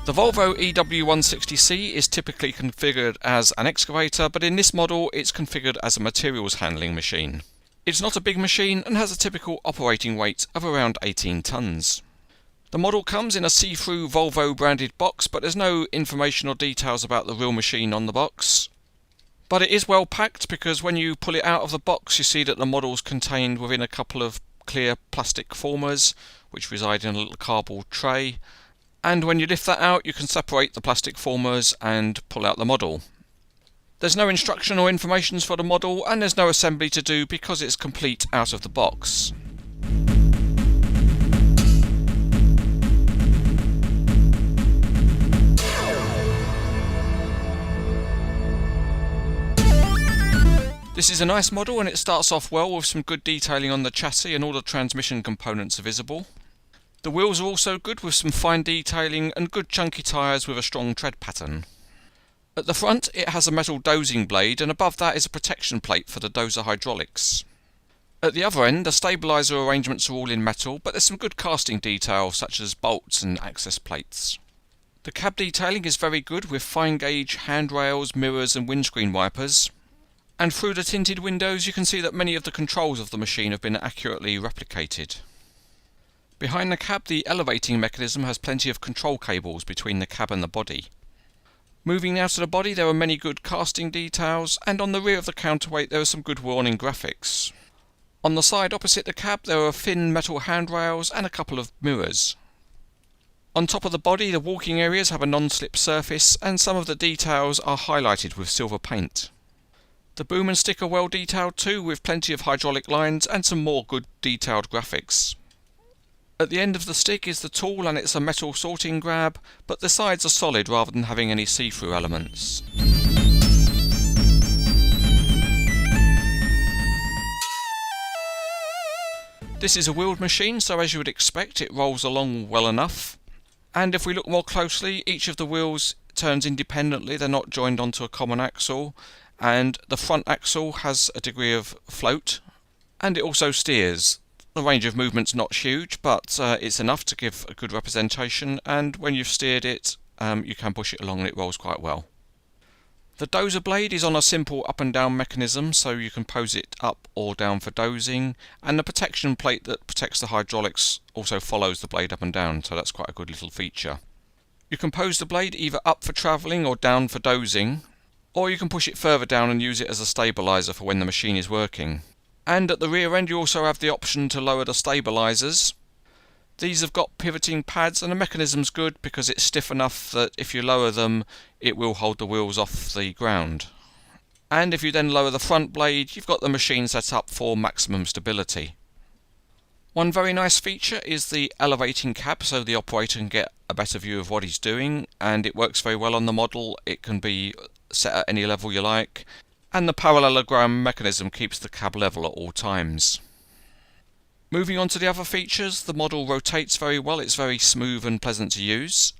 The Volvo EW160C is typically configured as an excavator, but in this model it's configured as a materials handling machine. It's not a big machine and has a typical operating weight of around 18 tonnes. The model comes in a see-through Volvo branded box, but there's no information or details about the real machine on the box. But it is well packed, because when you pull it out of the box you see that the model's contained within a couple of clear plastic formers which reside in a little cardboard tray, and when you lift that out you can separate the plastic formers and pull out the model. There's no instruction or information for the model, and there's no assembly to do because it's complete out of the box. This is a nice model and it starts off well with some good detailing on the chassis, and all the transmission components are visible. The wheels are also good with some fine detailing and good chunky tyres with a strong tread pattern. At the front it has a metal dozing blade, and above that is a protection plate for the dozer hydraulics. At the other end the stabiliser arrangements are all in metal, but there's some good casting detail such as bolts and access plates. The cab detailing is very good with fine gauge handrails, mirrors and windscreen wipers. And through the tinted windows you can see that many of the controls of the machine have been accurately replicated. Behind the cab the elevating mechanism has plenty of control cables between the cab and the body. Moving now to the body, there are many good casting details, and on the rear of the counterweight there are some good warning graphics. On the side opposite the cab there are thin metal handrails and a couple of mirrors. On top of the body the walking areas have a non-slip surface, and some of the details are highlighted with silver paint. The boom and stick are well detailed too, with plenty of hydraulic lines and some more good detailed graphics. At the end of the stick is the tool, and it's a metal sorting grab, but the sides are solid rather than having any see-through elements. This is a wheeled machine, so as you would expect it rolls along well enough. And if we look more closely, each of the wheels turns independently, they're not joined onto a common axle. And the front axle has a degree of float, and it also steers. The range of movement's not huge, but it's enough to give a good representation, and when you've steered it you can push it along and it rolls quite well. The dozer blade is on a simple up and down mechanism, so you can pose it up or down for dozing, and the protection plate that protects the hydraulics also follows the blade up and down, so that's quite a good little feature. You can pose the blade either up for travelling or down for dozing, or you can push it further down and use it as a stabiliser for when the machine is working. And at the rear end you also have the option to lower the stabilisers. These have got pivoting pads, and the mechanism's good because it's stiff enough that if you lower them it will hold the wheels off the ground. And if you then lower the front blade you've got the machine set up for maximum stability. One very nice feature is the elevating cab, so the operator can get a better view of what he's doing, and it works very well on the model. It can be set at any level you like, and the parallelogram mechanism keeps the cab level at all times. Moving on to the other features, the model rotates very well, it's very smooth and pleasant to use,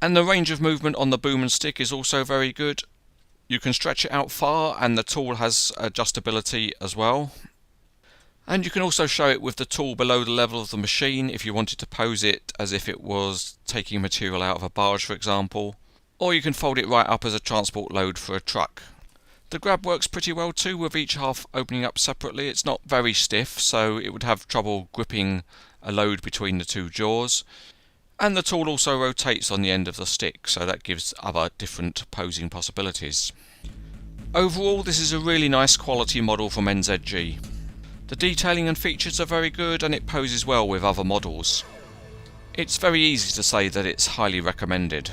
and the range of movement on the boom and stick is also very good. You can stretch it out far, and the tool has adjustability as well. And you can also show it with the tool below the level of the machine if you wanted to pose it as if it was taking material out of a barge, for example. Or you can fold it right up as a transport load for a truck. The grab works pretty well too, with each half opening up separately. It's not very stiff, so it would have trouble gripping a load between the two jaws. And the tool also rotates on the end of the stick, so that gives other different posing possibilities. Overall, this is a really nice quality model from NZG. The detailing and features are very good, and it poses well with other models. It's very easy to say that it's highly recommended.